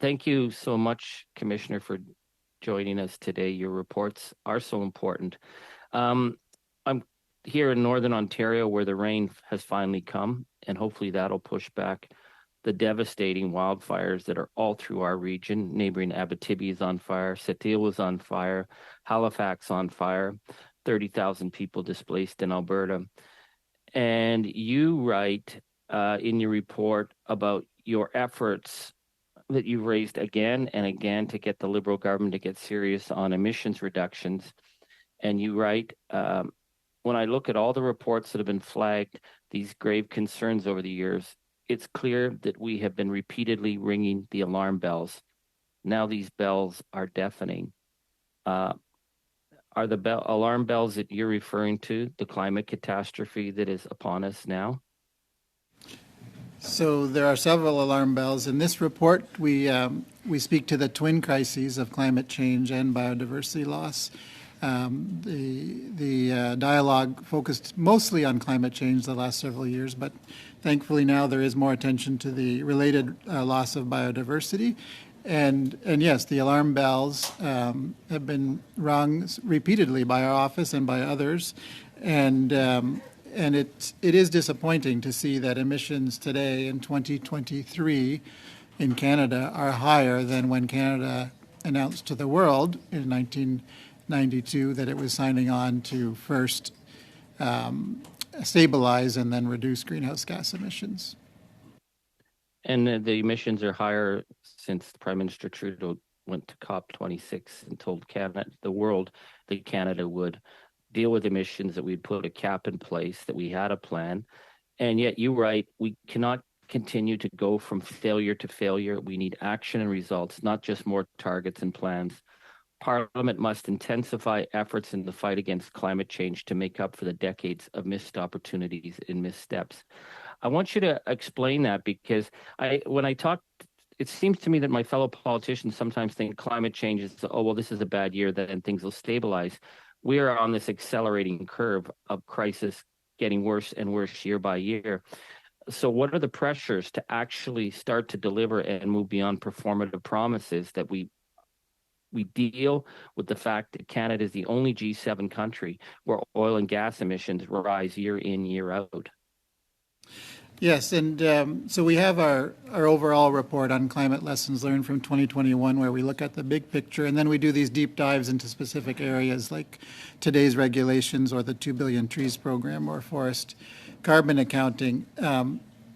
Thank you so much, Commissioner, for joining us today. Your reports are so important. I'm here in Northern Ontario where the rain has finally come, and hopefully that'll push back the devastating wildfires that are all through our region. Neighboring Abitibi is on fire, Seattle is on fire, Halifax on fire, 30,000 people displaced in Alberta. And you write in your report about your efforts that you've raised again and again to get the Liberal government to get serious on emissions reductions. And you write, when I look at all the reports that have been flagged, these grave concerns over the years, it's clear that we have been repeatedly ringing the alarm bells. Now these bells are deafening. Are the alarm bells that you're referring to the climate catastrophe that is upon us now? So there are several alarm bells. In this report, we speak to the twin crises of climate change and biodiversity loss. The dialogue focused mostly on climate change the last several years, but thankfully now there is more attention to the related loss of biodiversity. And yes, the alarm bells have been rung repeatedly by our office and by others, and it is disappointing to see that emissions today in 2023 in Canada are higher than when Canada announced to the world in 1992 that it was signing on to first stabilize and then reduce greenhouse gas emissions. And the emissions are higher since Prime Minister Trudeau went to COP26 and told Canada, the world, that Canada would deal with emissions, that we'd put a cap in place, that we had a plan. And yet you write, we cannot continue to go from failure to failure. We need action and results, not just more targets and plans. Parliament must intensify efforts in the fight against climate change to make up for the decades of missed opportunities and missteps. I want you to explain that, because when I talk, it seems to me that my fellow politicians sometimes think climate change is, oh, well, this is a bad year, then things will stabilize. We are on this accelerating curve of crisis getting worse and worse year by year. So what are the pressures to actually start to deliver and move beyond performative promises, that we deal with the fact that Canada is the only G7 country where oil and gas emissions rise year in, year out? Yes, and so we have our overall report on climate lessons learned from 2021, where we look at the big picture, and then we do these deep dives into specific areas like today's regulations or the 2 Billion Trees program or forest carbon accounting.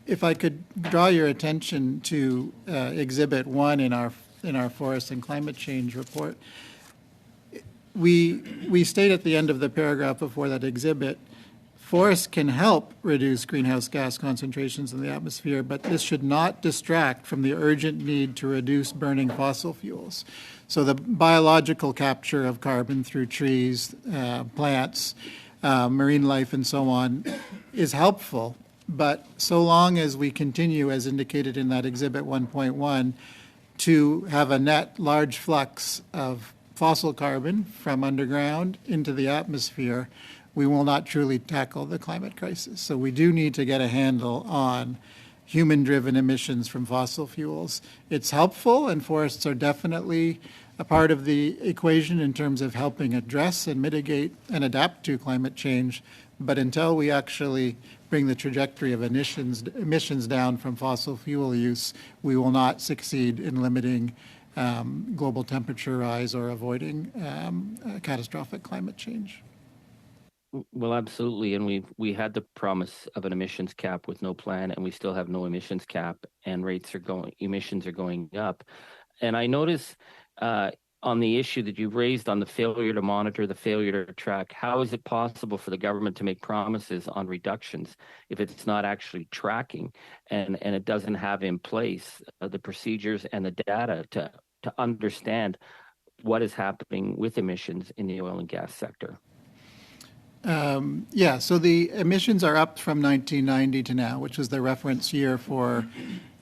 If I could draw your attention to Exhibit 1 in our forest and climate change report, we state at the end of the paragraph before that exhibit, forests can help reduce greenhouse gas concentrations in the atmosphere, but this should not distract from the urgent need to reduce burning fossil fuels. So the biological capture of carbon through trees, plants, marine life, and so on is helpful, but so long as we continue, as indicated in that Exhibit 1.1, to have a net large flux of fossil carbon from underground into the atmosphere, we will not truly tackle the climate crisis. So we do need to get a handle on human-driven emissions from fossil fuels. It's helpful, and forests are definitely a part of the equation in terms of helping address and mitigate and adapt to climate change. But until we actually bring the trajectory of emissions down from fossil fuel use, we will not succeed in limiting global temperature rise or avoiding catastrophic climate change. Well, absolutely. And we had the promise of an emissions cap with no plan, and we still have no emissions cap, and emissions are going up. And I notice on the issue that you've raised on the failure to monitor, the failure to track, how is it possible for the government to make promises on reductions if it's not actually tracking and it doesn't have in place the procedures and the data to understand what is happening with emissions in the oil and gas sector? So the emissions are up from 1990 to now, which was the reference year for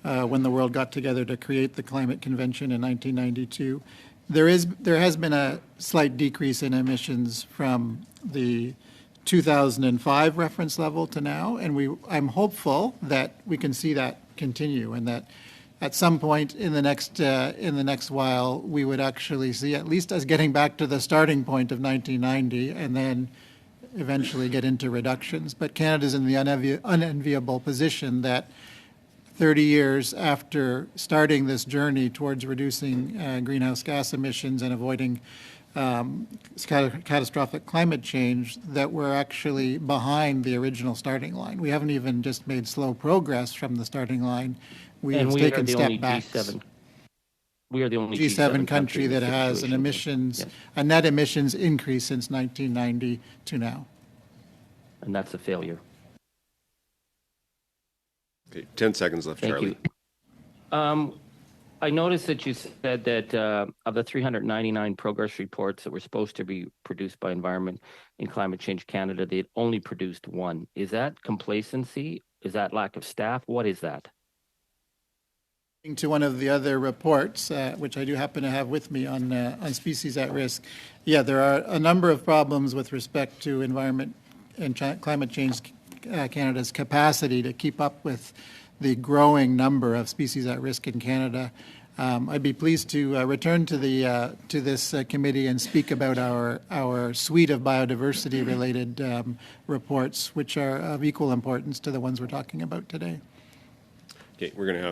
when the world got together to create the Climate Convention in 1992. There has been a slight decrease in emissions from the 2005 reference level to now, and I'm hopeful that we can see that continue, and that at some point in the next while, we would actually see at least us getting back to the starting point of 1990 and then eventually get into reductions. But Canada's in the unenviable position that 30 years after starting this journey towards reducing greenhouse gas emissions and avoiding catastrophic climate change, that we're actually behind the original starting line. We haven't even just made slow progress from the starting line. We've taken step backs. We are the only G7 country that has a net emissions increase since 1990 to now. And that's a failure. Okay, 10 seconds left, Charlie. Thank you. I noticed that you said that of the 399 progress reports that were supposed to be produced by Environment and Climate Change Canada, they had only produced one. Is that complacency? Is that lack of staff? What is that? To one of the other reports, which I do happen to have with me on species at risk, yeah, there are a number of problems with respect to Environment and Climate Change Canada's capacity to keep up with the growing number of species at risk in Canada. I'd be pleased to return to this committee and speak about our suite of biodiversity-related reports, which are of equal importance to the ones we're talking about today. Okay, we're going to have